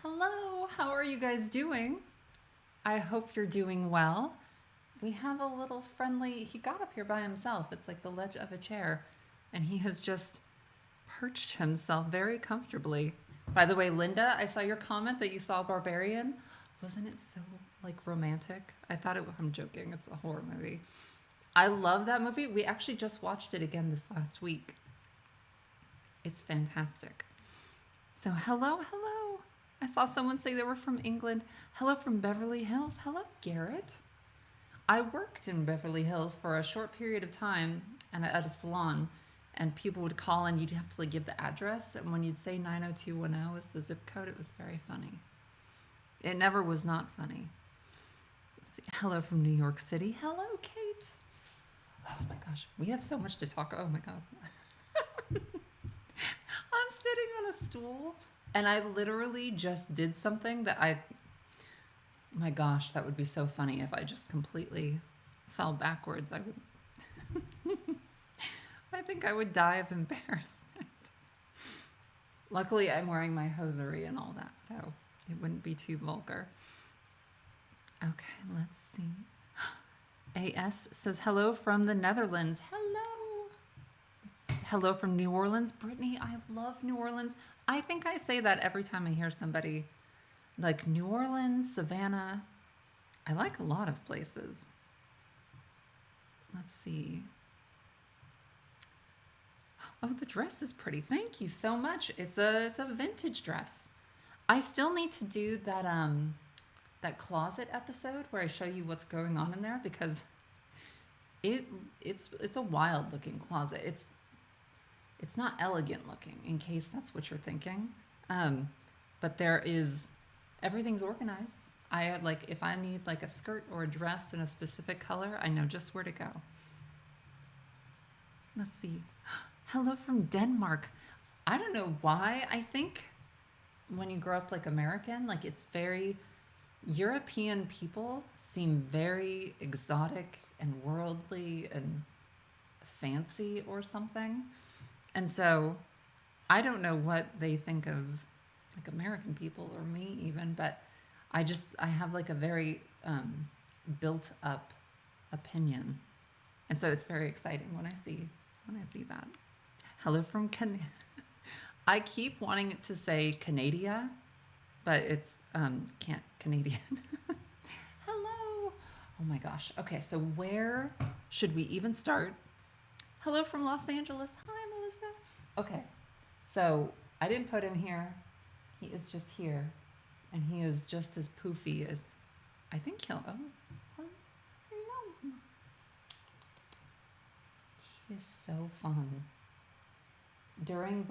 Hello, how are you guys doing? I hope you're doing well. We have a little friendly, he got up here by himself. It's like the ledge of a chair, and he has just perched himself very comfortably. By the way, Linda, I saw your comment that you saw Barbarian. Wasn't it so like romantic? I'm joking, it's a horror movie. I love that movie. We actually just watched it again this last week. It's fantastic. So, hello. I saw someone say they were from England. Hello from Beverly Hills. Hello, Garrett. I worked in Beverly Hills for a short period of time and at a salon, and people would call and you'd have to like give the address. And when you'd say 90210 was the zip code, it was very funny. It never was not funny. Let's see. Hello from New York City. Hello, Kate. Oh my gosh, we have so much to talk. Oh my God. I'm sitting on a stool and I literally just did something my gosh, that would be so funny if I just completely fell backwards. I think I would die of embarrassment. Luckily, I'm wearing my hosiery and all that, so it wouldn't be too vulgar. Okay, let's see. AS says hello from the Netherlands. Hello. Hello from New Orleans. Brittany, I love New Orleans. I think I say that every time I hear somebody. Like New Orleans, Savannah. I like a lot of places. Let's see. Oh, the dress is pretty. Thank you so much. It's a vintage dress. I still need to do that closet episode where I show you what's going on in there because it's a wild looking closet. It's not elegant looking, in case that's what you're thinking. But everything's organized. If I need like a skirt or a dress in a specific color, I know just where to go. Let's see. Hello from Denmark. I don't know why. I think when you grow up like American, like it's very European people seem very exotic and worldly and fancy or something. And so I don't know what they think of like American people or me even, but I have like a very built up opinion. And so it's very exciting when I see that. Hello from I keep wanting to say Canada, but it's Canadian. Hello. Oh my gosh. Okay, so where should we even start? Hello from Los Angeles. Hi, Melissa. Okay, so I didn't put him here. He is just here, and he is just as poofy as I think he'll. Oh, hello. He is so fun. During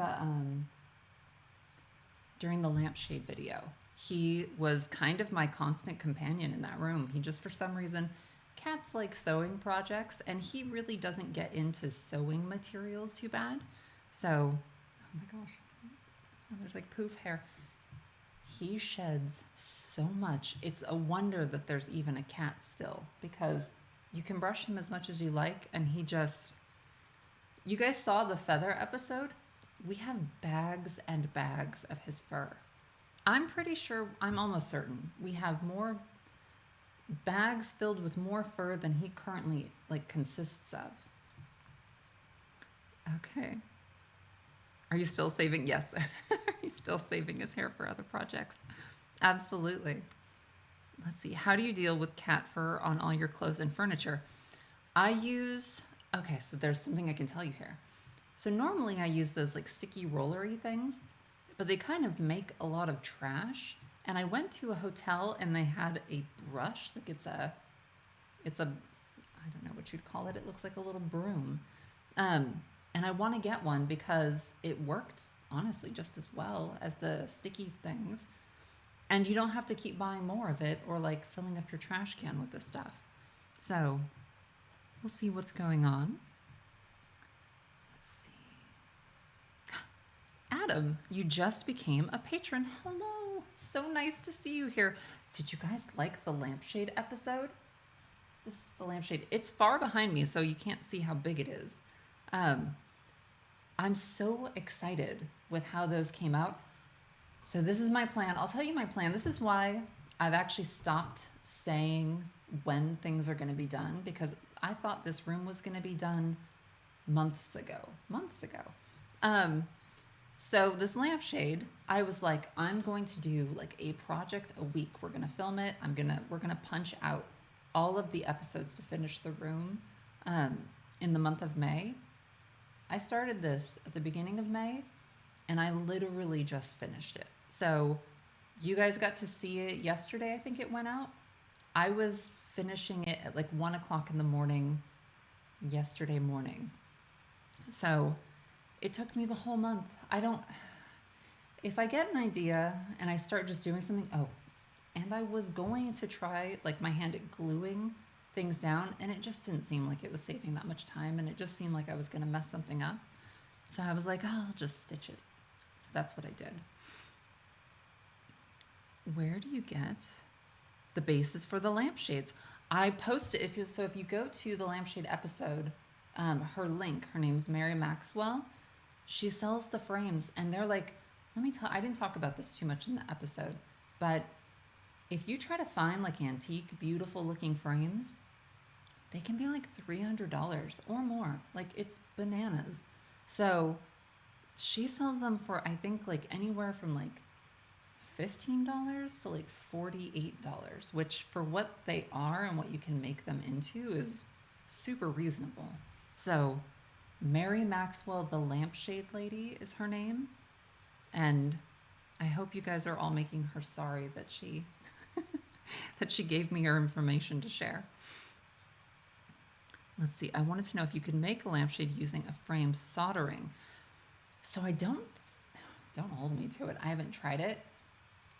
the lampshade video, he was kind of my constant companion in that room. He just, for some reason, cats like sewing projects, and he really doesn't get into sewing materials too bad. So, oh my gosh, oh, there's like poof hair. He sheds so much. It's a wonder that there's even a cat still, because you can brush him as much as you like, and you guys saw the feather episode? We have bags and bags of his fur. I'm almost certain we have more bags filled with more fur than he currently consists of. Okay. Are you still saving? Yes. He's still saving his hair for other projects. Absolutely. Let's see. How do you deal with cat fur on all your clothes and furniture? Okay, so there's something I can tell you here. So normally I use those like sticky rollery things, but they kind of make a lot of trash. And I went to a hotel and they had a brush, like it's a, I don't know what you'd call it. It looks like a little broom. And I want to get one because it worked honestly just as well as the sticky things. And you don't have to keep buying more of it or like filling up your trash can with this stuff. So we'll see what's going on. Let's see. Adam, you just became a patron. Hello. So nice to see you here. Did you guys like the lampshade episode? This is the lampshade. It's far behind me, so you can't see how big it is. I'm so excited with how those came out. So this is my plan. I'll tell you my plan. This is why I've actually stopped saying when things are going to be done, because I thought this room was going to be done months ago. Months ago. Um, so this lampshade, I was like, I'm going to do like a project a week. We're gonna film it. We're gonna punch out all of the episodes to finish the room um, in the month of May. I started this at the beginning of May, and I literally just finished it. So you guys got to see it yesterday. I think it went out. I was finishing it at like 1 o'clock in the morning yesterday morning. So it took me the whole month. I don't, if I get an idea and I start just doing something, oh, and I was going to try like my hand at gluing things down, and it just didn't seem like it was saving that much time, and it just seemed like I was going to mess something up. So I was like, oh, I'll just stitch it. So that's what I did. Where do you get the bases for the lampshades? I posted, if you go to the lampshade episode, her link, her name's Mary Maxwell. She sells the frames, and they're like, let me tell, I didn't talk about this too much in the episode, but if you try to find like antique, beautiful looking frames, they can be like $300 or more. Like, it's bananas. So she sells them for, I think, like anywhere from like $15 to like $48, which for what they are and what you can make them into is super reasonable. So Mary Maxwell, the lampshade lady, is her name. And I hope you guys are all making her sorry that she that she gave me her information to share. Let's see. I wanted to know if you could make a lampshade using a frame soldering. So don't hold me to it. I haven't tried it.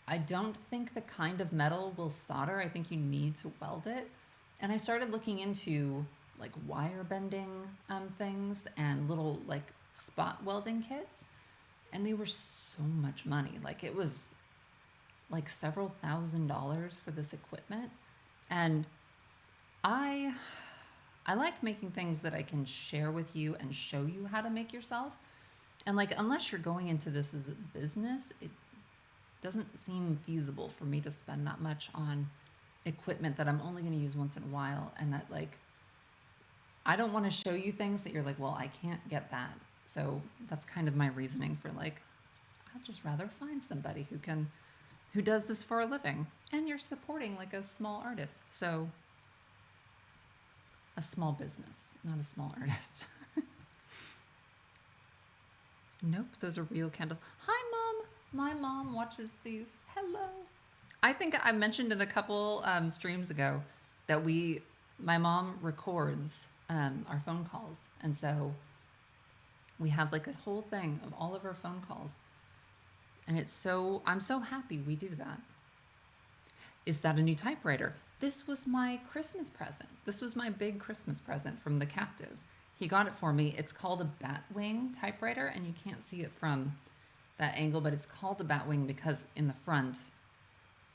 I don't think the kind of metal will solder. I think you need to weld it. And I started looking into like wire bending things and little like spot welding kits, and they were so much money. Like, it was like several $1,000s for this equipment. And I like making things that I can share with you and show you how to make yourself. And like, unless you're going into this as a business, it doesn't seem feasible for me to spend that much on equipment that I'm only going to use once in a while, and that like, I don't want to show you things that you're like, well, I can't get that. So that's kind of my reasoning for like, I'd just rather find somebody who does this for a living. And you're supporting like a small artist. So a small business, not a small artist. Nope, those are real candles. Hi, Mom. My mom watches these. Hello. I think I mentioned in a couple streams ago that my mom records our phone calls. And so we have like a whole thing of all of our phone calls. And I'm so happy we do that. Is that a new typewriter? This was my Christmas present. This was my big Christmas present from the captive. He got it for me. It's called a Batwing typewriter, and you can't see it from that angle, but it's called a Batwing because in the front,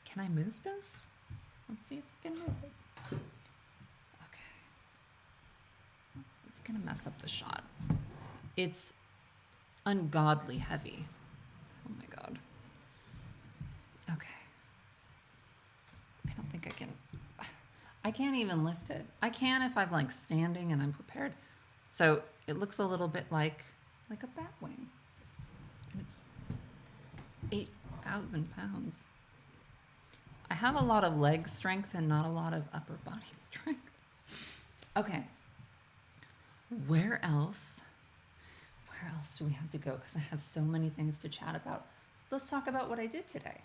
can I move this? Let's see if I can move it. Okay. It's gonna mess up the shot. It's ungodly heavy. Oh my God. Okay. I don't think I can't even lift it. I can if I'm like standing and I'm prepared. So it looks a little bit like a Batwing. And it's 8,000 pounds. I have a lot of leg strength and not a lot of upper body strength. Okay. Where else do we have to go? Because I have so many things to chat about. Let's talk about what I did today.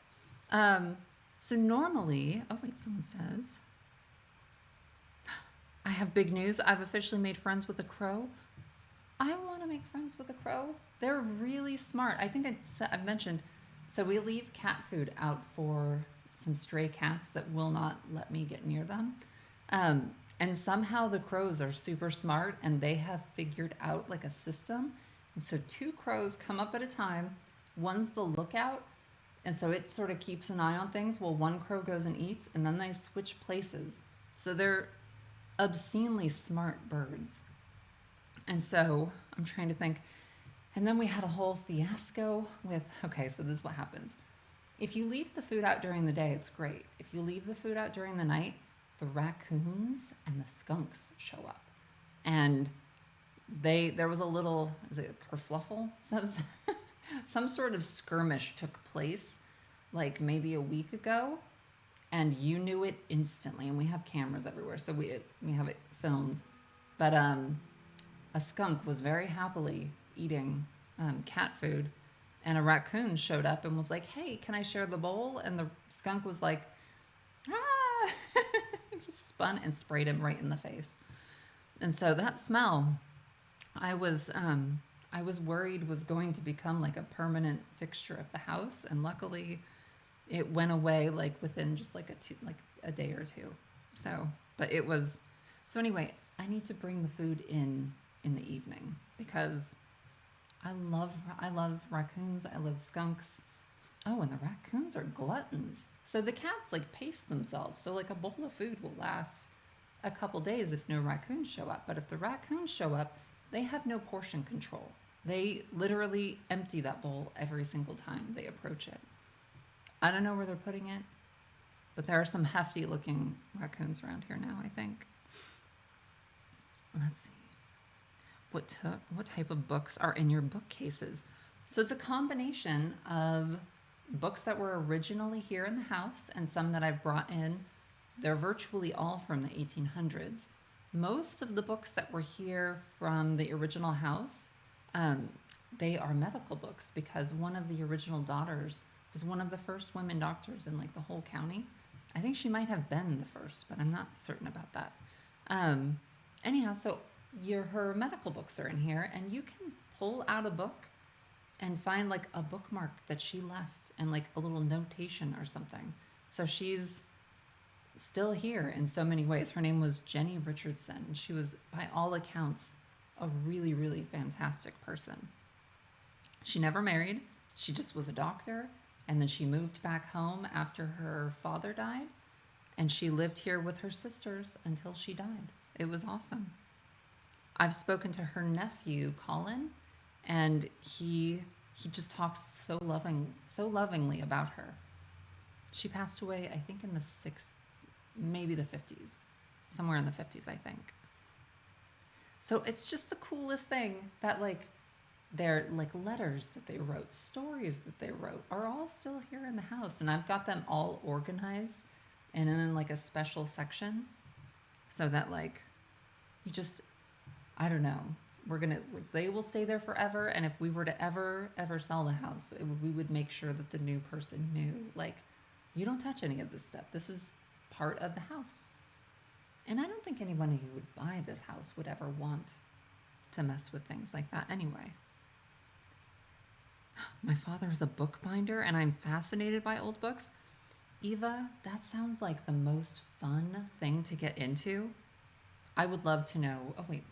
So normally, oh wait, someone says, I have big news. I've officially made friends with a crow. I want to make friends with a crow. They're really smart. I think I've mentioned, so we leave cat food out for some stray cats that will not let me get near them. And somehow the crows are super smart, and they have figured out like a system. And so 2 crows come up at a time. One's the lookout, and so it sort of keeps an eye on things while one crow goes and eats, and then they switch places. So they're obscenely smart birds. And so I'm trying to think. And then we had a whole fiasco with, okay, so this is what happens. If you leave the food out during the day, it's great. If you leave the food out during the night, the raccoons and the skunks show up. And there was a little, is it kerfluffle? Some sort of skirmish took place like maybe a week ago, and you knew it instantly. And we have cameras everywhere, so we have it filmed. But a skunk was very happily eating cat food, and a raccoon showed up and was like, "Hey, can I share the bowl?" And the skunk was like, "Ah!" He spun and sprayed him right in the face. And so that smell, I was worried was going to become like a permanent fixture of the house, and luckily, it went away like within just like a day or two. So, but it was so anyway. I need to bring the food in the evening because I love raccoons. I love skunks. Oh, and the raccoons are gluttons. So the cats like pace themselves. So like a bowl of food will last a couple days if no raccoons show up. But if the raccoons show up, they have no portion control. They literally empty that bowl every single time they approach it. I don't know where they're putting it, but there are some hefty looking raccoons around here now, I think. Let's see. What type of books are in your bookcases? So it's a combination of books that were originally here in the house and some that I've brought in. They're virtually all from the 1800s. Most of the books that were here from the original house, they are medical books because one of the original daughters was one of the first women doctors in like the whole county. I think she might have been the first, but I'm not certain about that. Anyhow, so her medical books are in here, and you can pull out a book and find like a bookmark that she left and like a little notation or something. So she's still here in so many ways. Her name was Jenny Richardson. She was, by all accounts, a really, really fantastic person. She never married. She just was a doctor, and then she moved back home after her father died, and she lived here with her sisters until she died. It was awesome. I've spoken to her nephew, Colin, and he just talks so lovingly about her. She passed away, I think, in the maybe the 50s, somewhere in the 50s, I think. So it's just the coolest thing that like their like letters that they wrote, stories that they wrote are all still here in the house, and I've got them all organized and in like a special section so that like you just, I don't know, they will stay there forever. And if we were to ever sell the house, we would make sure that the new person knew, like, you don't touch any of this stuff. This is part of the house. And I don't think anyone who would buy this house would ever want to mess with things like that anyway. My father is a bookbinder, and I'm fascinated by old books. Eva, that sounds like the most fun thing to get into. I would love to know. Oh, wait.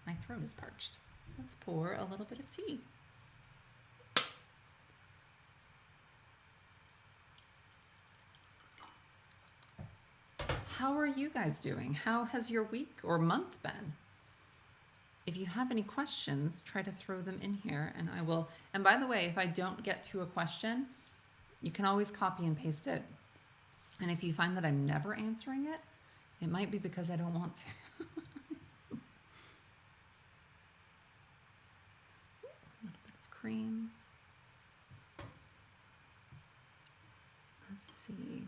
My throat is parched. Let's pour a little bit of tea. How are you guys doing? How has your week or month been? If you have any questions, try to throw them in here, and I will. And by the way, if I don't get to a question, you can always copy and paste it. And if you find that I'm never answering it, it might be because I don't want to. A little bit of cream. Let's see.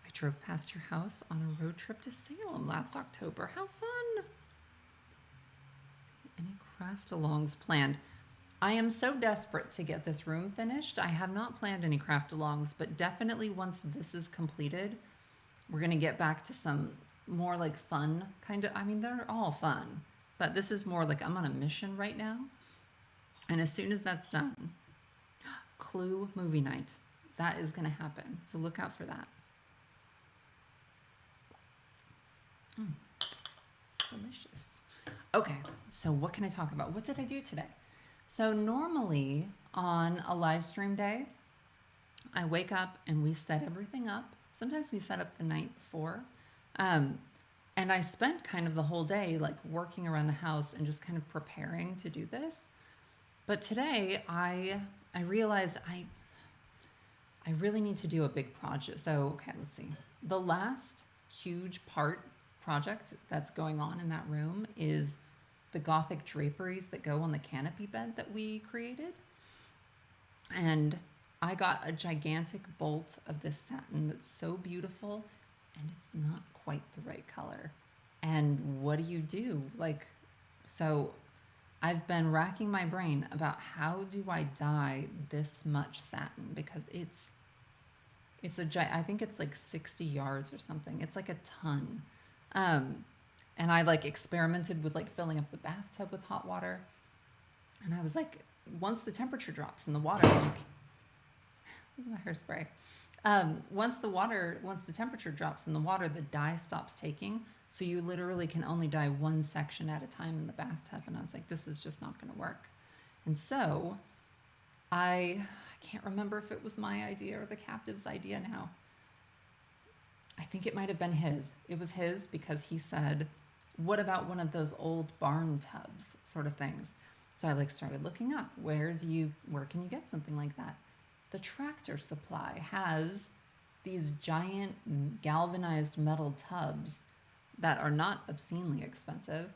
I drove past your house on a road trip to Salem last October. How fun! Let's see, any craft-alongs planned? I am so desperate to get this room finished. I have not planned any craft-alongs, but definitely once this is completed, we're going to get back to some more like fun kind of, I mean, they're all fun, but this is more like I'm on a mission right now. And as soon as that's done, Clue movie night, that is going to happen. So look out for that. It's delicious. Okay, so what can I talk about? What did I do today? So normally on a live stream day, I wake up and we set everything up. Sometimes we set up the night before. And I spent kind of the whole day like working around the house and just kind of preparing to do this. But today I realized I really need to do a big project. So, okay, let's see. The last huge project that's going on in that room is the Gothic draperies that go on the canopy bed that we created. And I got a gigantic bolt of this satin that's so beautiful, and it's not quite the right color. And what do you do? Like, so I've been racking my brain about how do I dye this much satin, because I think it's like 60 yards or something. It's like a ton. Um, and I like experimented with like filling up the bathtub with hot water. And I was like, once the temperature drops in the water, this is my hairspray. Once the temperature drops in the water, the dye stops taking. So you literally can only dye one section at a time in the bathtub. And I was like, this is just not going to work. And so I can't remember if it was my idea or the captive's idea now. I think it might have been his. It was his because he said, what about one of those old barn tubs sort of things? So I like started looking up, where can you get something like that? The Tractor Supply has these giant galvanized metal tubs that are not obscenely expensive.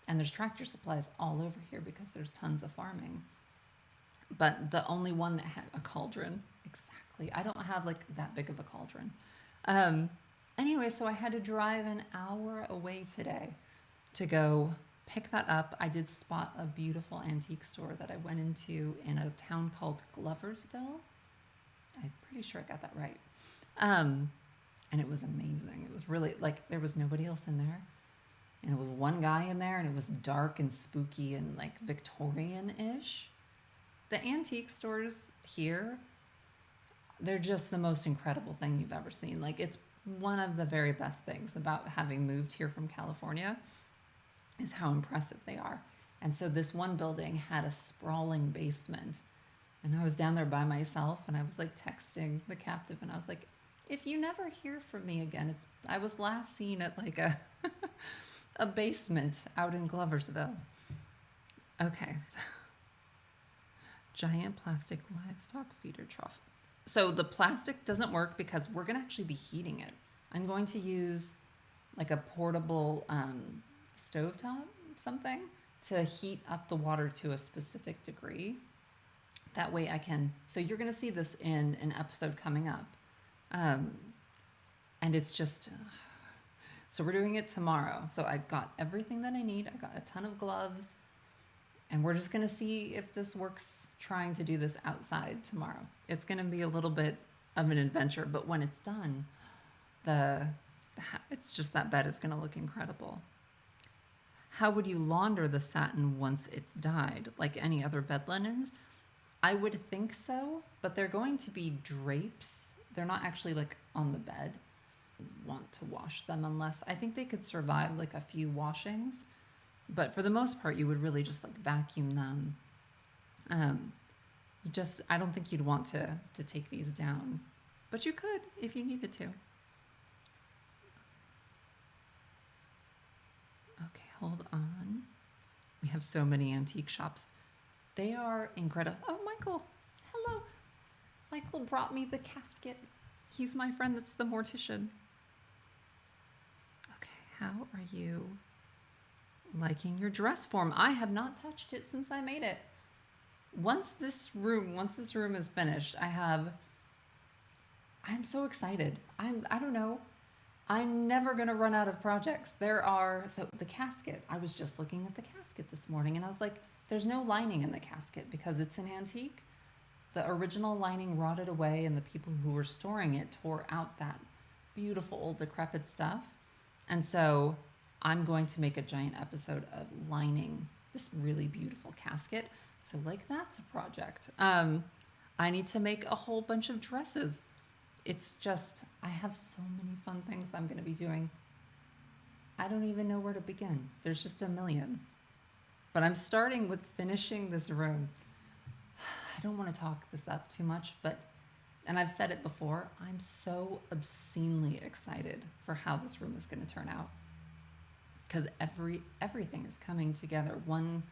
And there's Tractor Supplies all over here because there's tons of farming. But the only one that had a cauldron, exactly. I don't have like that big of a cauldron. Anyway, so I had to drive an hour away today to go pick that up. I did spot a beautiful antique store that I went into in a town called Gloversville. I'm pretty sure I got that right. And it was amazing. It was really like there was nobody else in there. And it was one guy in there, and it was dark and spooky and like Victorian-ish. The antique stores here, they're just the most incredible thing you've ever seen. Like, it's one of the very best things about having moved here from California is how impressive they are. And so this one building had a sprawling basement, and I was down there by myself, and I was like texting the captive, and I was like, if you never hear from me again, I was last seen at like a a basement out in Gloversville. Okay, so giant plastic livestock feeder trough. So the plastic doesn't work because we're going to actually be heating it. I'm going to use like a portable stovetop, something, to heat up the water to a specific degree. That way I can, so you're going to see this in an episode coming up. And it's just, so we're doing it tomorrow. So I got everything that I need. I got a ton of gloves, and we're just going to see if this works trying to do this outside tomorrow. It's going to be a little bit of an adventure, but when it's done, it's just that bed is going to look incredible. How would you launder the satin once it's dyed? Like any other bed linens? I would think so, but they're going to be drapes. They're not actually like on the bed. Want to wash them unless, I think they could survive like a few washings, but for the most part you would really just like vacuum them. I don't think you'd want to take these down, but you could if you needed to. Okay, hold on. We have so many antique shops. They are incredible. Oh, Michael, hello. Michael brought me the casket. He's my friend that's the mortician. Okay, how are you liking your dress form? I have not touched it since I made it. Once this room is finished, I'm so excited. I don't know. I'm never going to run out of projects. So the casket, I was just looking at the casket this morning, and I was like, there's no lining in the casket because it's an antique. The original lining rotted away, and the people who were storing it tore out that beautiful old decrepit stuff. And so I'm going to make a giant episode of lining this really beautiful casket. So like that's a project. I need to make a whole bunch of dresses. It's just, I have so many fun things I'm going to be doing. I don't even know where to begin. There's just a million. But I'm starting with finishing this room. I don't want to talk this up too much, and I've said it before, I'm so obscenely excited for how this room is going to turn out. Because everything is coming together one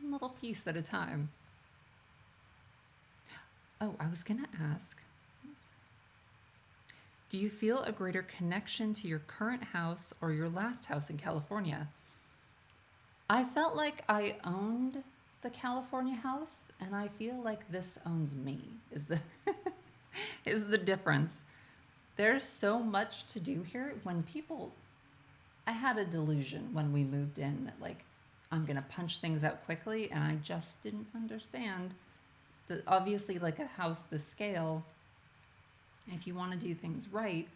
little piece at a time. Oh, I was going to ask, do you feel a greater connection to your current house or your last house in California? I felt like I owned the California house, and I feel like this owns me. Is the is the difference? There's so much to do here. When people, I had a delusion when we moved in that like I'm gonna punch things out quickly, and I just didn't understand that obviously like a house this scale, if you want to do things right,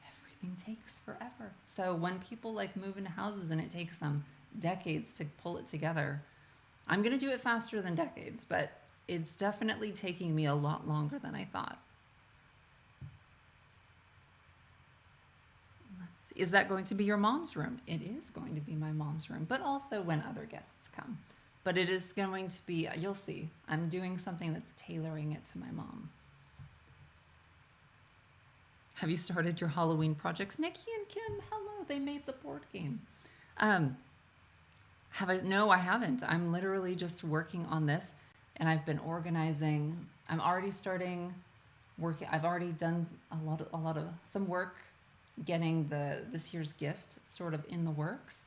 everything takes forever. So when people like move into houses and it takes them decades to pull it together, I'm going to do it faster than decades, but it's definitely taking me a lot longer than I thought. Let's see. Is that going to be your mom's room? It is going to be my mom's room, but also when other guests come. But it is going to be, you'll see, I'm doing something that's tailoring it to my mom. Have you started your Halloween projects? Nikki and Kim, hello, they made the board game. Have I? No, I haven't. I'm literally just working on this, and I've been organizing. I'm already starting working. I've already done a lot of some work getting this year's gift sort of in the works,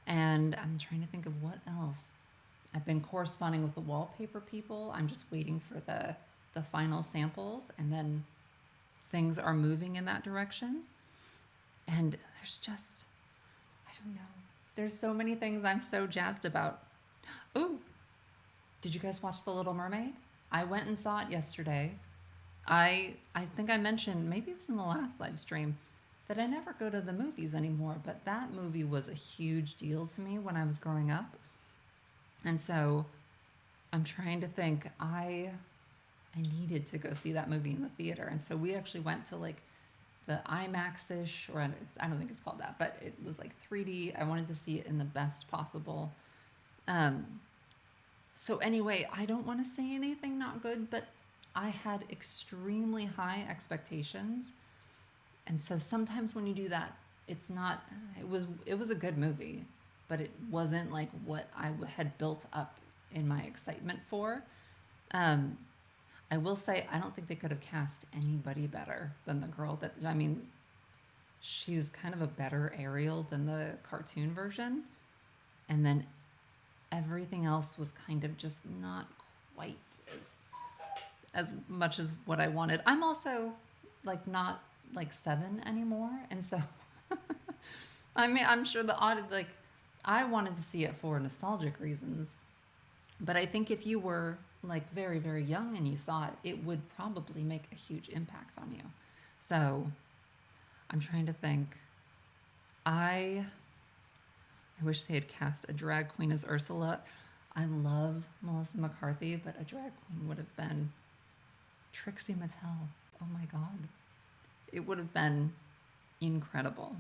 and I'm trying to think of what else. I've been corresponding with the wallpaper people. I'm just waiting for the final samples, and then things are moving in that direction. And there's just, I don't know. There's so many things I'm so jazzed about. Oh, did you guys watch The Little Mermaid? I went and saw it yesterday. I think I mentioned, maybe it was in the last live stream, that I never go to the movies anymore, but that movie was a huge deal to me when I was growing up. And so I'm trying to think, I needed to go see that movie in the theater. And so we actually went to like the IMAX-ish, or I don't think it's called that, but it was like 3D. I wanted to see it in the best possible. So anyway, I don't want to say anything not good, but I had extremely high expectations. And so sometimes when you do that, it's not, it was a good movie, but it wasn't like what I had built up in my excitement for. I will say, I don't think they could have cast anybody better than the girl that, I mean, she's kind of a better Ariel than the cartoon version. And then everything else was kind of just not quite as much as what I wanted. I'm also like not like 7 anymore. And so, I mean, I'm sure like, I wanted to see it for nostalgic reasons. But I think if you were like very, very young and you saw it, it would probably make a huge impact on you. So I'm trying to think. I wish they had cast a drag queen as Ursula. I love Melissa McCarthy, but a drag queen would have been Trixie Mattel. Oh my God. It would have been incredible.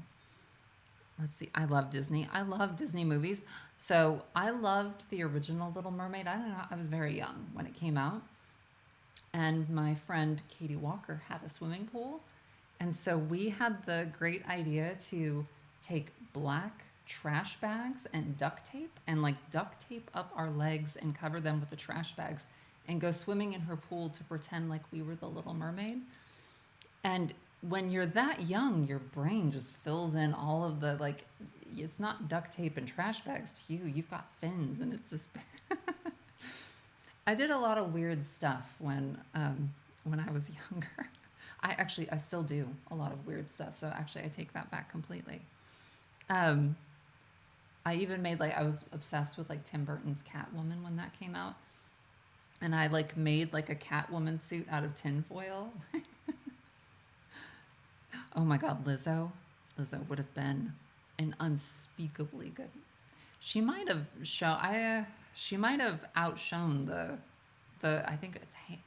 Let's see. I love Disney. I love Disney movies. So I loved the original Little Mermaid. I don't know. I was very young when it came out. And my friend Katie Walker had a swimming pool. And so we had the great idea to take black trash bags and duct tape and like duct tape up our legs and cover them with the trash bags and go swimming in her pool to pretend like we were the Little Mermaid. And when you're that young, your brain just fills in all of the, like, it's not duct tape and trash bags to you. You've got fins, and it's this. I did a lot of weird stuff when I was younger. I still do a lot of weird stuff. So actually, I take that back completely. I even made I was obsessed with like Tim Burton's Catwoman when that came out, and I like made like a Catwoman suit out of tinfoil. Oh my God, Lizzo would have been an unspeakably good. She might have she might have outshone the I think it's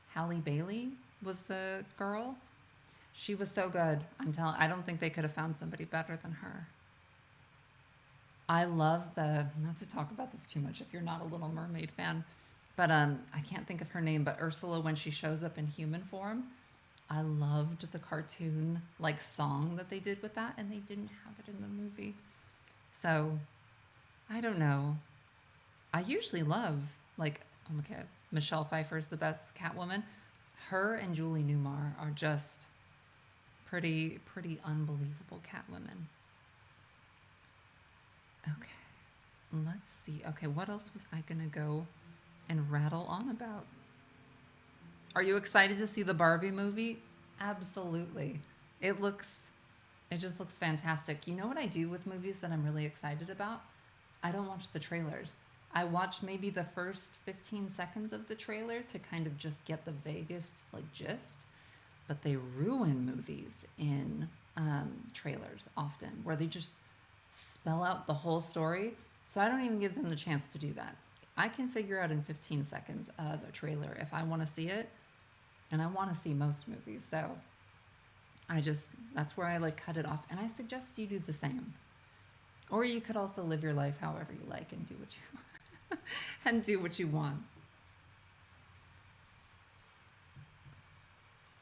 Halle Bailey was the girl. She was so good. I don't think they could have found somebody better than her. I love not to talk about this too much if you're not a Little Mermaid fan, but I can't think of her name, but Ursula, when she shows up in human form, I loved the cartoon like song that they did with that, and they didn't have it in the movie. So I don't know. I usually love like, oh my God, Michelle Pfeiffer's the best Catwoman, Her and Julie Newmar are just pretty unbelievable Catwomen. Okay, let's see. Okay, what else was I gonna go and rattle on about? Are you excited to see the Barbie movie? Absolutely. It looks, it just looks fantastic. You know what I do with movies that I'm really excited about? I don't watch the trailers. I watch maybe the first 15 seconds of the trailer to kind of just get the vaguest like gist. But they ruin movies in trailers often, where they just spell out the whole story. So I don't even give them the chance to do that. I can figure out in 15 seconds of a trailer if I want to see it, and I want to see most movies. So that's where I like cut it off, and I suggest you do the same. Or you could also live your life however you like and do what you and do what you want.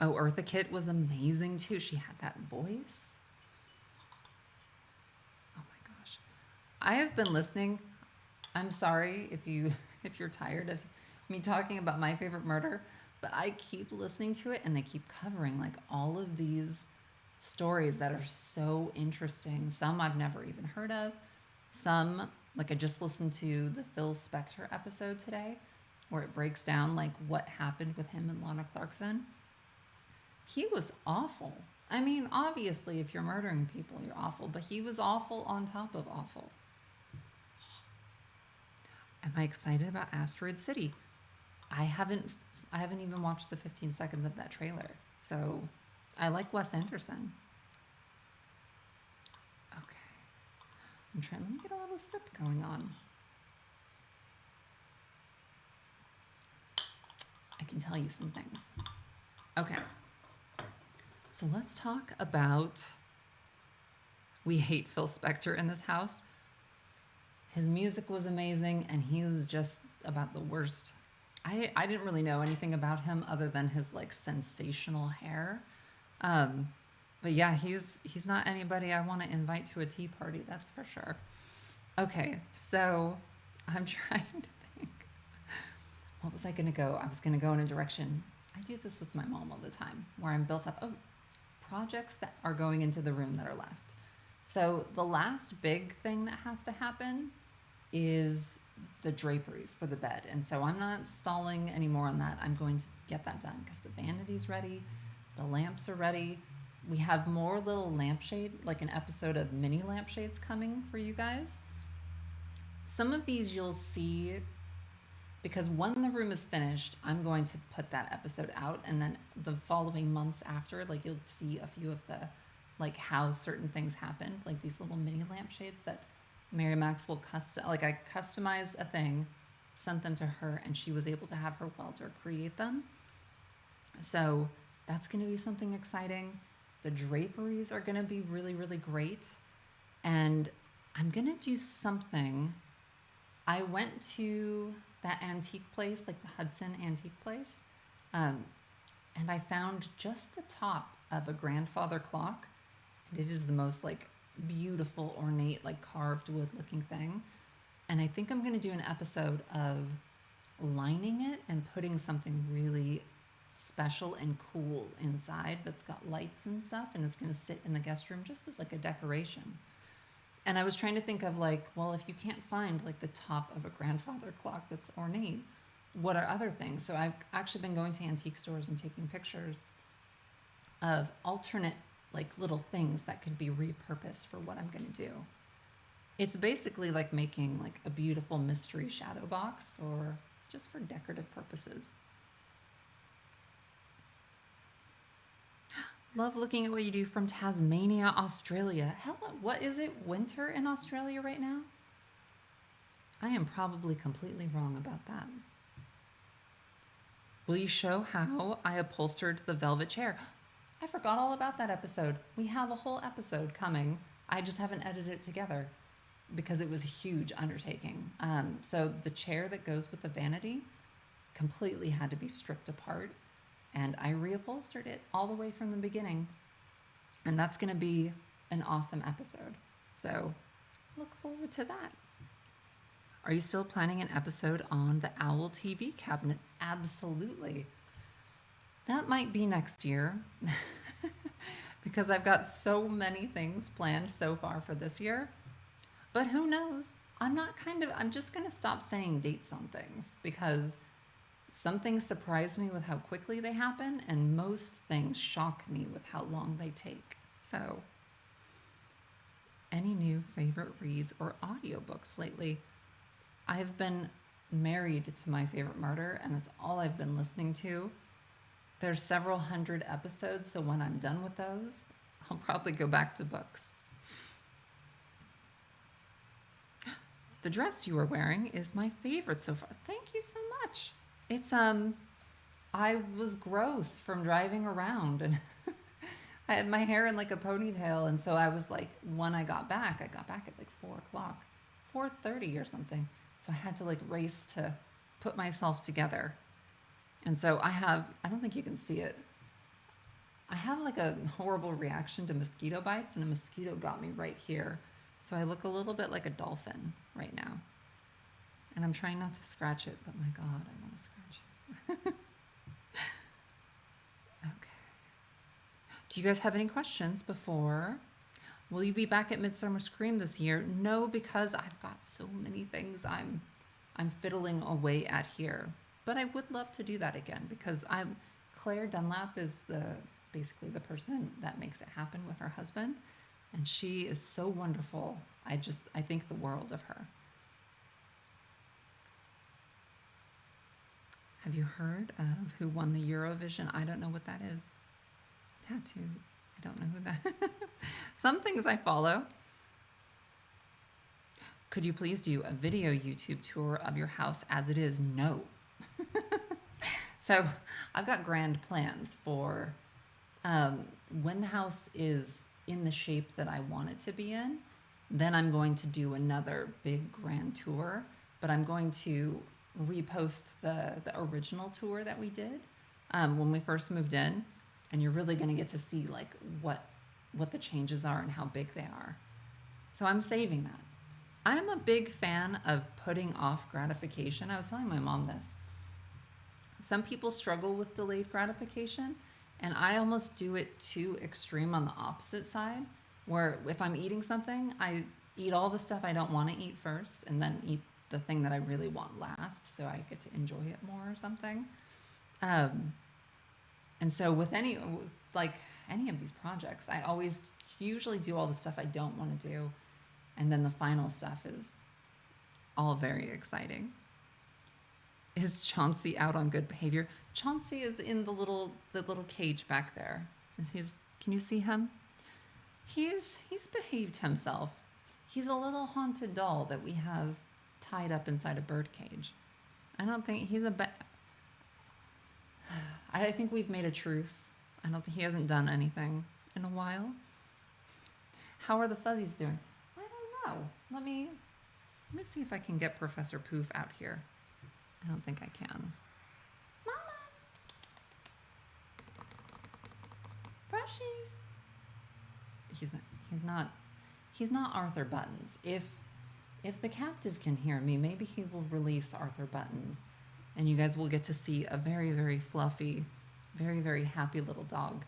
Oh, Eartha Kitt was amazing too. She had that voice. Oh my gosh. I have been listening. I'm sorry if you're tired of me talking about My Favorite Murder, but I keep listening to it and they keep covering like all of these stories that are so interesting. Some I've never even heard of. Some, like I just listened to the Phil Spector episode today where it breaks down like what happened with him and Lana Clarkson. He was awful. I mean, obviously, if you're murdering people, you're awful, but he was awful on top of awful. Am I excited about Asteroid City? I haven't even watched the 15 seconds of that trailer. So, I like Wes Anderson. Okay. Let me get a little sip going on. I can tell you some things. Okay. So let's talk about, we hate Phil Spector in this house. His music was amazing and he was just about the worst. I didn't really know anything about him other than his like sensational hair. But yeah, he's not anybody I want to invite to a tea party, that's for sure. Okay, so I'm trying to think. What was I going to go? I was going to go in a direction. I do this with my mom all the time where I'm built up. Oh, projects that are going into the room that are left. So the last big thing that has to happen is the draperies for the bed. And so I'm not stalling anymore on that. I'm going to get that done because the vanity's ready. The lamps are ready. We have more little lampshade, like an episode of mini lampshades coming for you guys. Some of these you'll see because when the room is finished, I'm going to put that episode out, and then the following months after, like you'll see a few of the, like how certain things happened, like these little mini lampshades that Mary Maxwell I customized a thing, sent them to her, and she was able to have her welder create them. So that's going to be something exciting. The draperies are going to be really, really great. And I'm going to do something. I went to that antique place, like the Hudson antique place, and I found just the top of a grandfather clock. And it is the most like beautiful, ornate, like carved wood looking thing. And I think I'm going to do an episode of lining it and putting something really special and cool inside that's got lights and stuff, and it's going to sit in the guest room just as like a decoration. And I was trying to think of like, well, if you can't find like the top of a grandfather clock that's ornate, what are other things? So I've actually been going to antique stores and taking pictures of alternate like little things that could be repurposed for what I'm going to do. It's basically like making like a beautiful mystery shadow box for just for decorative purposes. Love looking at what you do from Tasmania, Australia. Hello, what is it? Winter in Australia right now? I am probably completely wrong about that. Will you show how I upholstered the velvet chair? I forgot all about that episode. We have a whole episode coming. I just haven't edited it together because it was a huge undertaking. So the chair that goes with the vanity completely had to be stripped apart. And I reupholstered it all the way from the beginning. And that's going to be an awesome episode. So look forward to that. Are you still planning an episode on the Owl TV cabinet? Absolutely. That might be next year because I've got so many things planned so far for this year. But who knows? I'm just going to stop saying dates on things because some things surprise me with how quickly they happen, and most things shock me with how long they take. So, any new favorite reads or audiobooks lately? I've been married to my favorite murder, and that's all I've been listening to. There's several hundred episodes, so when I'm done with those, I'll probably go back to books. The dress you are wearing is my favorite so far. Thank you so much. It's I was gross from driving around and I had my hair in like a ponytail, and so I was like, when I got back at like 4:00, 4:30 or something. So I had to like race to put myself together. And so I don't think you can see it. I have like a horrible reaction to mosquito bites, and a mosquito got me right here. So I look a little bit like a dolphin right now. And I'm trying not to scratch it, but my God, I want to scratch it. Okay. Do you guys have any questions before? Will you be back at Midsummer Scream this year? No, because I've got so many things I'm fiddling away at here. But I would love to do that again because Claire Dunlap is basically the person that makes it happen with her husband, and she is so wonderful. I think the world of her. Have you heard of who won the Eurovision? I don't know what that is. Tattoo. I don't know who that. Some things I follow. Could you please do a video YouTube tour of your house as it is? No. So I've got grand plans for when the house is in the shape that I want it to be in. Then I'm going to do another big grand tour, but I'm going to repost the original tour that we did when we first moved in, and you're really going to get to see like what the changes are and how big they are. So I'm saving that. I'm a big fan of putting off gratification. I was telling my mom this. Some people struggle with delayed gratification, and I almost do it too extreme on the opposite side, where if I'm eating something, I eat all the stuff I don't want to eat first and then eat the thing that I really want last, so I get to enjoy it more or something. And so with any of these projects, I always usually do all the stuff I don't want to do, and then the final stuff is all very exciting. Is Chauncey out on good behavior? Chauncey is in the little cage back there. Can you see him? He's behaved himself. He's a little haunted doll that we have tied up inside a bird cage. I don't think he's I think we've made a truce. I don't think he hasn't done anything in a while. How are the fuzzies doing? I don't know. Let me see if I can get Professor Poof out here. I don't think I can. Mama! Brushies! He's not Arthur Buttons. If the captive can hear me, maybe he will release Arthur Buttons, and you guys will get to see a very, very fluffy, very, very happy little dog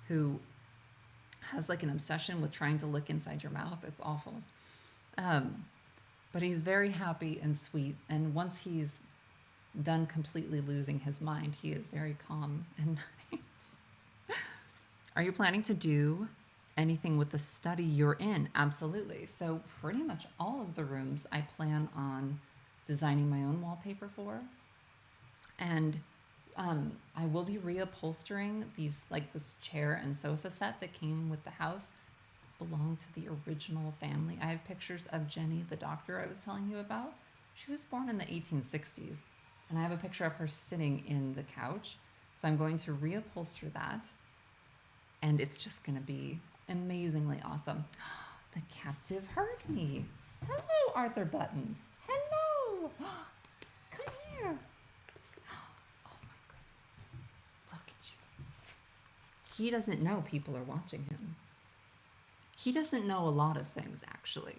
who has like an obsession with trying to lick inside your mouth. It's awful. But he's very happy and sweet, and once he's done completely losing his mind, he is very calm and nice. Are you planning to do anything with the study you're in? Absolutely. So pretty much all of the rooms I plan on designing my own wallpaper for. And I will be reupholstering this chair and sofa set that came with the house. Belonged to the original family. I have pictures of Jenny, the doctor I was telling you about. She was born in the 1860s. And I have a picture of her sitting in the couch. So I'm going to reupholster that. And it's just going to be amazingly awesome. The captive heard me. Hello, Arthur Buttons. Hello. Come here. Oh my goodness. Look at you. He doesn't know people are watching him. He doesn't know a lot of things, actually.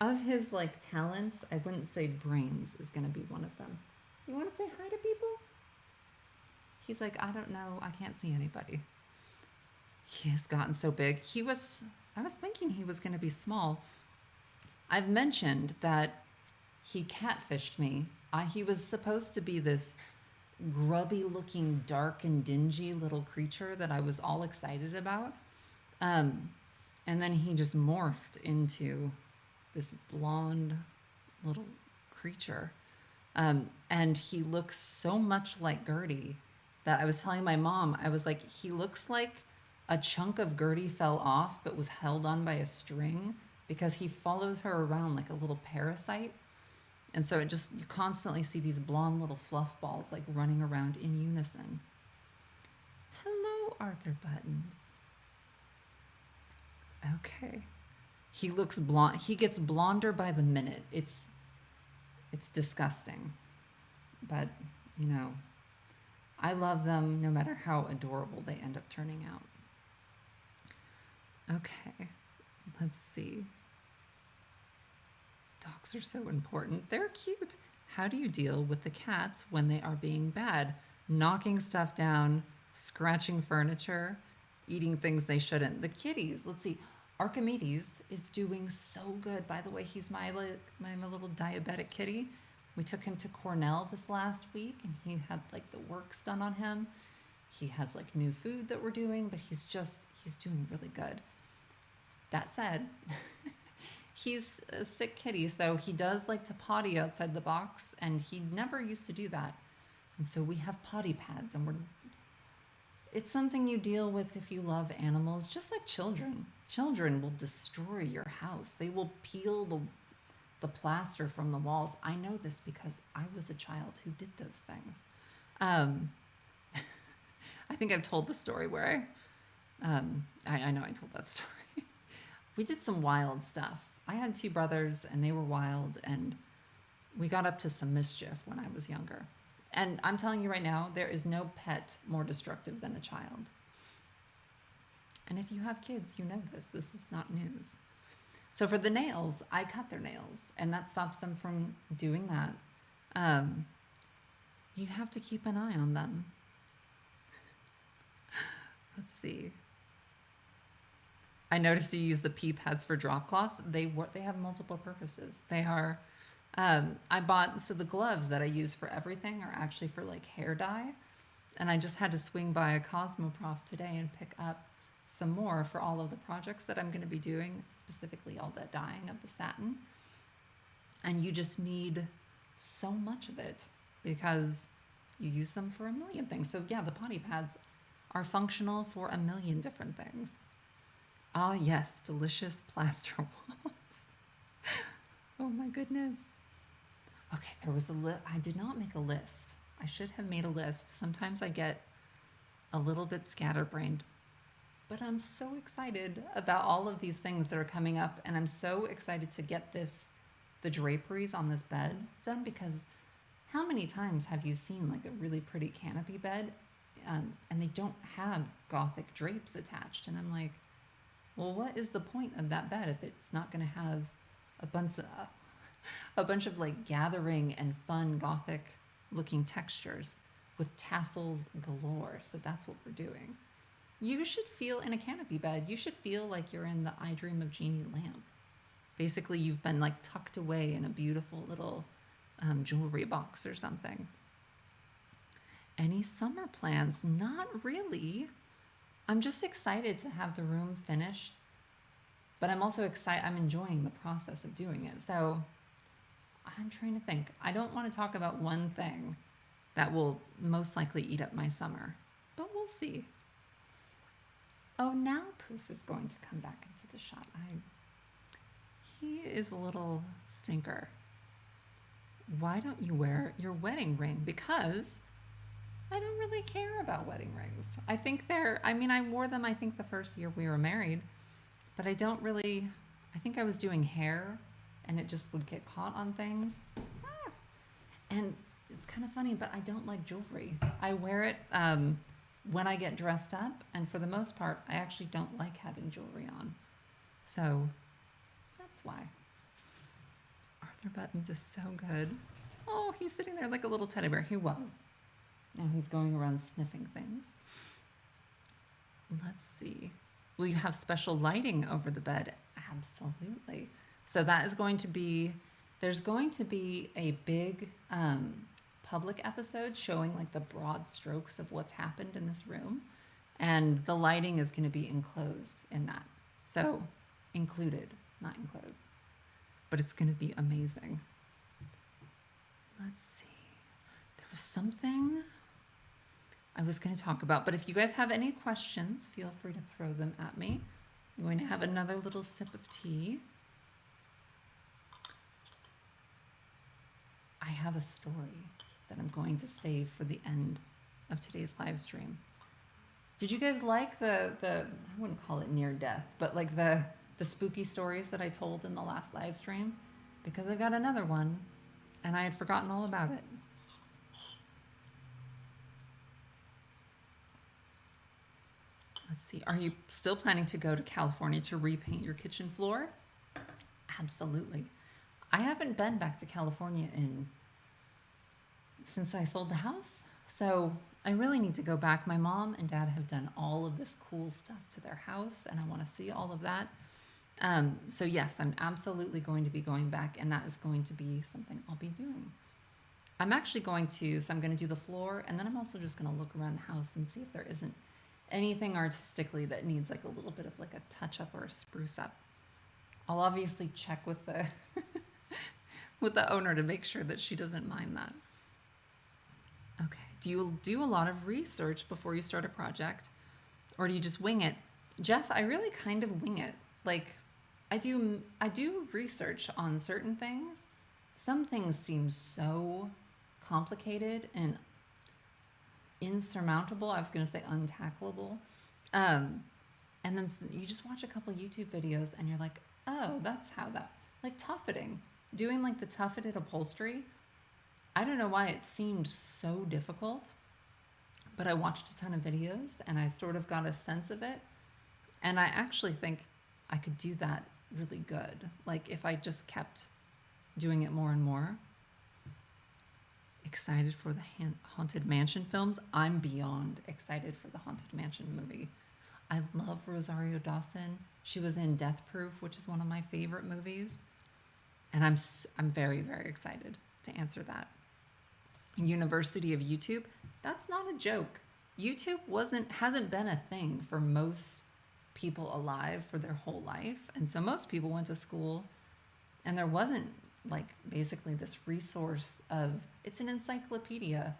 Of his talents, I wouldn't say brains is going to be one of them. You want to say hi to people? He's like, I don't know. I can't see anybody. He has gotten so big. I was thinking he was going to be small. I've mentioned that he catfished me. He was supposed to be this grubby looking, dark and dingy little creature that I was all excited about. Um, and then he just morphed into this blonde little creature. And he looks so much like Gertie that I was telling my mom, I was like, he looks like a chunk of Gertie fell off but was held on by a string because he follows her around like a little parasite. And so you constantly see these blonde little fluff balls like running around in unison. Hello, Arthur Buttons. Okay. He looks blonde. He gets blonder by the minute. It's disgusting. But, I love them no matter how adorable they end up turning out. Okay. Let's see. Dogs are so important. They're cute. How do you deal with the cats when they are being bad? Knocking stuff down, scratching furniture, eating things they shouldn't. The kitties, let's see. Archimedes is doing so good. By the way, he's my little diabetic kitty. We took him to Cornell this last week and he had like the works done on him. He has like new food that we're doing, but he's doing really good. That said, he's a sick kitty, so he does like to potty outside the box, and he never used to do that. And so we have potty pads, and it's something you deal with if you love animals, just like children. Children will destroy your house. They will peel the plaster from the walls. I know this because I was a child who did those things. I think I've told the story where I know I told that story. We did some wild stuff. I had two brothers and they were wild, and we got up to some mischief when I was younger. And I'm telling you right now, there is no pet more destructive than a child. And if you have kids, you know this. This is not news. So for the nails, I cut their nails, and that stops them from doing that. You have to keep an eye on them. Let's see. I noticed you use the pee pads for drop cloths. They have multiple purposes. They are, so the gloves that I use for everything are actually for like hair dye. And I just had to swing by a Cosmoprof today and pick up some more for all of the projects that I'm going to be doing, specifically all the dyeing of the satin. And you just need so much of it because you use them for a million things. So yeah, the potty pads are functional for a million different things. Ah, yes, delicious plaster walls. Oh my goodness. Okay, there was I did not make a list. I should have made a list. Sometimes I get a little bit scatterbrained, but I'm so excited about all of these things that are coming up, and I'm so excited to get the draperies on this bed done, because how many times have you seen like a really pretty canopy bed and they don't have Gothic drapes attached? And I'm like, well, what is the point of that bed if it's not going to have a bunch of like gathering and fun Gothic looking textures with tassels galore? So that's what we're doing. You should feel in a canopy bed. You should feel like you're in the I Dream of Jeannie lamp. Basically, you've been like tucked away in a beautiful little jewelry box or something. Any summer plans? Not really. I'm just excited to have the room finished, but I'm also excited. I'm enjoying the process of doing it. So I'm trying to think. I don't want to talk about one thing that will most likely eat up my summer, but we'll see. Oh, now Poof is going to come back into the shot. He is a little stinker. Why don't you wear your wedding ring? Because I don't really care about wedding rings. I wore them, I think, the first year we were married, but I think I was doing hair and it just would get caught on things. And it's kind of funny, but I don't like jewelry. I wear it when I get dressed up, and for the most part, I actually don't like having jewelry on. So that's why. Arthur Buttons is so good. Oh, he's sitting there like a little teddy bear. He was. Now he's going around sniffing things. Let's see. Will you have special lighting over the bed? Absolutely. So that is going to be, there's going to be a big public episode showing like the broad strokes of what's happened in this room. And the lighting is going to be enclosed in that. So included, not enclosed. But it's going to be amazing. Let's see. There was something I was going to talk about, but if you guys have any questions, feel free to throw them at me. I'm going to have another little sip of tea. I have a story that I'm going to save for the end of today's live stream. Did you guys like the I wouldn't call it near death, but like the spooky stories that I told in the last live stream? Because I got another one and I had forgotten all about it. Let's see. Are you still planning to go to California to repaint your kitchen floor? Absolutely. I haven't been back to California since I sold the house. So I really need to go back. My mom and dad have done all of this cool stuff to their house, and I want to see all of that. So yes, I'm absolutely going to be going back, and that is going to be something I'll be doing. I'm actually going to do the floor, and then I'm also just going to look around the house and see if there isn't anything artistically that needs like a little bit of like a touch up or a spruce up. I'll obviously check with the with the owner to make sure that she doesn't mind that. Okay. Do you do a lot of research before you start a project, or do you just wing it? Jeff, I really kind of wing it. Like I do research on certain things. Some things seem so complicated and insurmountable. I was going to say untackleable. And then you just watch a couple YouTube videos and you're like, oh, that's how that, like tuffeting, doing like the tuffeted upholstery. I don't know why it seemed so difficult, but I watched a ton of videos and I sort of got a sense of it. And I actually think I could do that really good. Like if I just kept doing it more and more. Excited for the Haunted Mansion films? I'm beyond excited for the Haunted Mansion movie. I love Rosario Dawson. She was in Death Proof, which is one of my favorite movies. And I'm very, very excited to answer that. University of YouTube, that's not a joke. YouTube hasn't been a thing for most people alive for their whole life. And so most people went to school and there wasn't like basically this resource of, it's an encyclopedia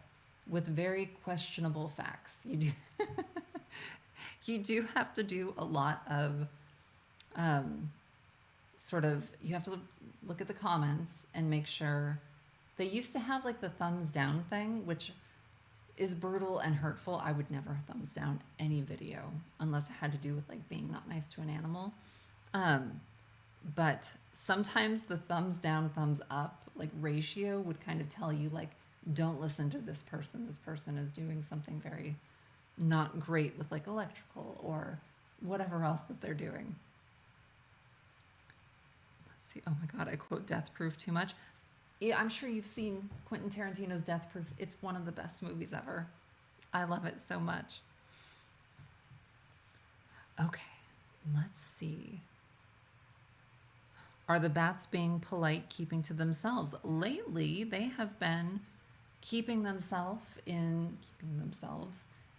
with very questionable facts. You do have to do a lot of you have to look at the comments and make sure. They used to have like the thumbs down thing, which is brutal and hurtful. I would never thumbs down any video unless it had to do with like being not nice to an animal. But sometimes the thumbs down, thumbs up, like ratio would kind of tell you like, don't listen to this person. This person is doing something very not great with like electrical or whatever else that they're doing. Let's see. Oh my God, I quote Death Proof too much. Yeah, I'm sure you've seen Quentin Tarantino's Death Proof. It's one of the best movies ever. I love it so much. Okay, let's see. Are the bats being polite, keeping to themselves? Lately, they have been keeping themselves in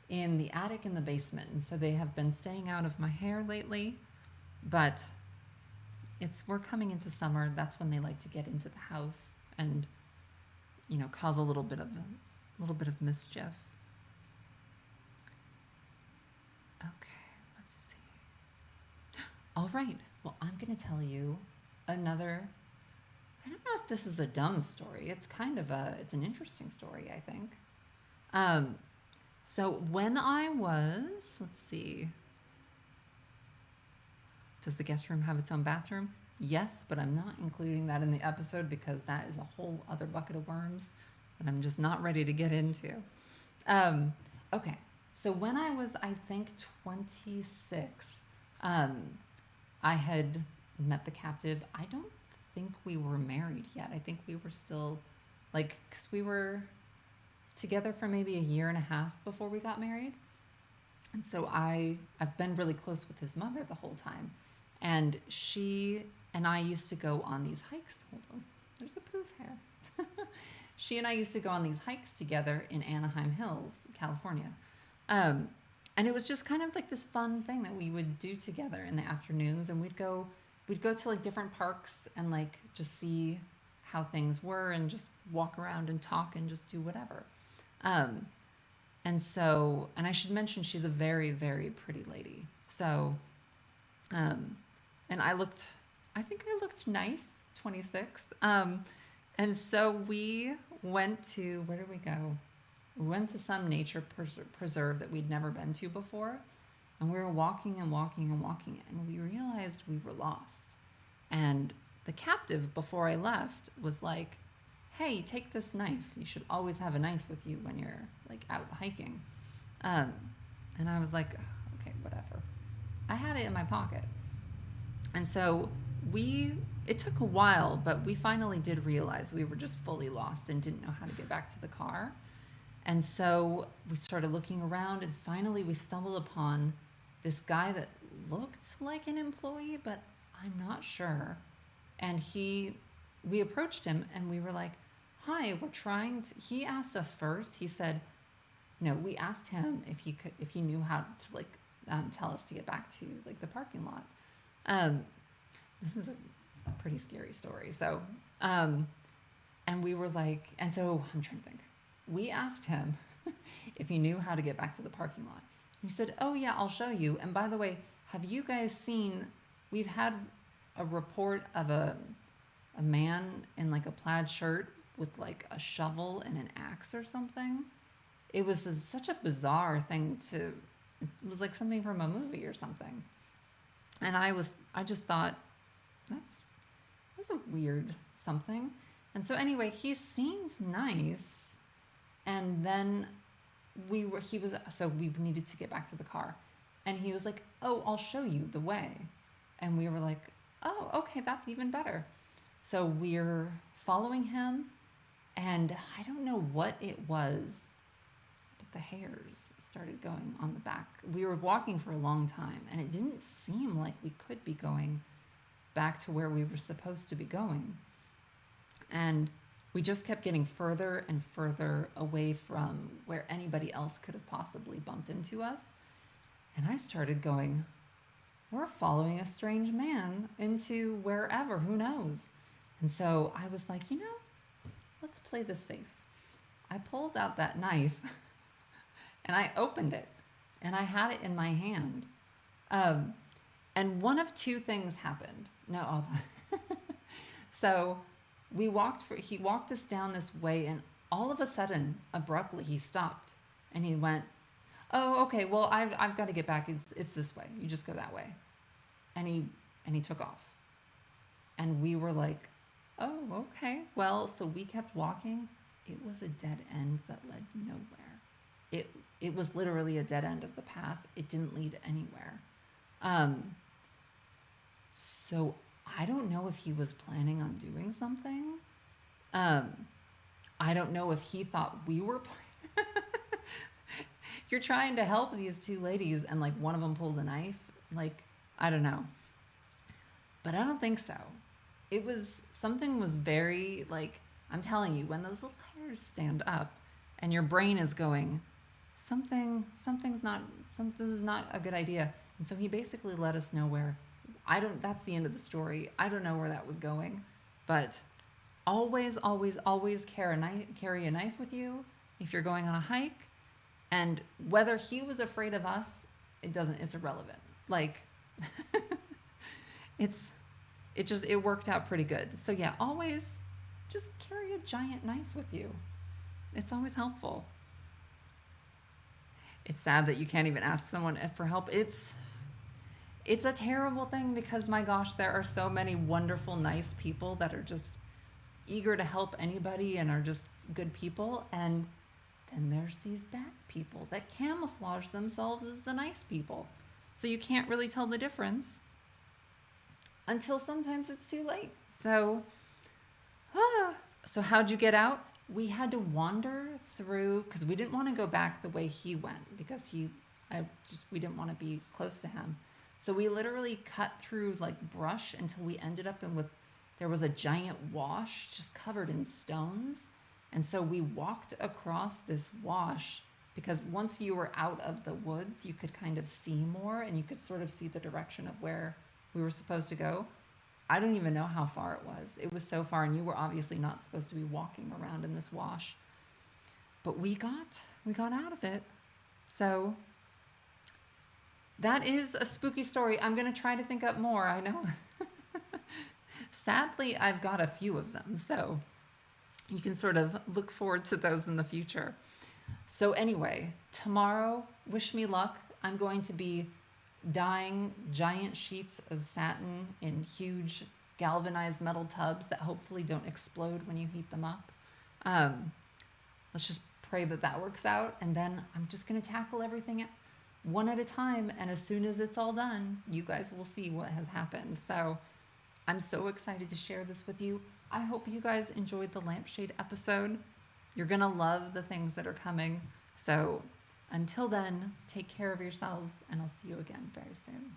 the attic and the basement. And so they have been staying out of my hair lately, but we're coming into summer. That's when they like to get into the house and, cause a little bit of mischief. Okay, let's see. All right. Well, I'm going to tell you another, I don't know if this is a dumb story. It's it's an interesting story, I think. So when I was, let's see, does the guest room have its own bathroom? Yes, but I'm not including that in the episode because that is a whole other bucket of worms that I'm just not ready to get into. Okay, so when I was, I think, 26, I had met the captive. I don't think we were married yet. I think we were still, because we were together for maybe a year and a half before we got married. And so I've been really close with his mother the whole time. And she and I used to go on these hikes. Hold on, there's a poof hair. She and I used to go on these hikes together in Anaheim Hills, California. And it was just kind of like this fun thing that we would do together in the afternoons. And we'd go to like different parks and like just see how things were and just walk around and talk and just do whatever. And so, and I should mention she's a very, very pretty lady. So, and I think I looked nice, 26. And so we went to, where did we go? We went to some nature preserve that we'd never been to before. And we were walking and walking and walking, and we realized we were lost. And the captive, before I left, was like, hey, take this knife. You should always have a knife with you when you're like out hiking. And I was like, okay, whatever. I had it in my pocket. And so it took a while, but we finally did realize we were just fully lost and didn't know how to get back to the car. And so we started looking around, and finally we stumbled upon this guy that looked like an employee, but I'm not sure. And we approached him and we were like, hi, he asked us first. He said, no, we asked him if he knew how to like tell us to get back to like the parking lot. This is a pretty scary story. So, and we were like, and so I'm trying to think. We asked him if he knew how to get back to the parking lot. He said, oh yeah, I'll show you. And by the way, have you guys seen, we've had a report of a man in like a plaid shirt with like a shovel and an axe or something. It was such a bizarre thing it was like something from a movie or something. And I just thought, that's a weird something. And so anyway, he seemed nice. And then we needed to get back to the car. And he was like, oh, I'll show you the way. And we were like, oh, okay, that's even better. So we're following him, and I don't know what it was, but the hairs started going on the back. We were walking for a long time, and it didn't seem like we could be going back to where we were supposed to be going. And we just kept getting further and further away from where anybody else could have possibly bumped into us. And I started going, we're following a strange man into wherever, who knows? And so I was like, let's play this safe. I pulled out that knife and I opened it, and I had it in my hand. And one of two things happened. No, so he walked us down this way, and all of a sudden, abruptly, he stopped and he went, oh, okay, well, I've got to get back. It's this way. You just go that way. And he took off. And we were like, oh, okay. Well, so we kept walking. It was a dead end that led nowhere. It was literally a dead end of the path. It didn't lead anywhere. So I don't know if he was planning on doing something. I don't know if he thought we were You're trying to help these two ladies, and like one of them pulls a knife. Like, I don't know. But I don't think so. Something was very, like, I'm telling you, when those little hairs stand up and your brain is going, this is not a good idea. And so he basically let us know where, that's the end of the story. I don't know where that was going, but always, always, always carry a knife with you if you're going on a hike. And whether he was afraid of us, it's irrelevant. Like, it worked out pretty good. So yeah, always just carry a giant knife with you. It's always helpful. It's sad that you can't even ask someone for help. It's a terrible thing because, my gosh, there are so many wonderful, nice people that are just eager to help anybody and are just good people. And then there's these bad people that camouflage themselves as the nice people. So you can't really tell the difference until sometimes it's too late. So how'd you get out? we had to wander through because we didn't want to go back the way he went because we didn't want to be close to him. So we literally cut through like brush until we ended up there was a giant wash just covered in stones. And so we walked across this wash because once you were out of the woods, you could kind of see more and you could sort of see the direction of where we were supposed to go. I don't even know how far it was. It was so far, and you were obviously not supposed to be walking around in this wash. But we got out of it. So that is a spooky story. I'm going to try to think up more. I know. Sadly, I've got a few of them. So you can sort of look forward to those in the future. So anyway, tomorrow, wish me luck. I'm going to be dyeing giant sheets of satin in huge galvanized metal tubs that hopefully don't explode when you heat them up. Let's just pray that that works out. And then I'm just going to tackle everything one at a time. And as soon as it's all done, you guys will see what has happened. So I'm so excited to share this with you. I hope you guys enjoyed the lampshade episode. You're going to love the things that are coming. So until then, take care of yourselves, and I'll see you again very soon.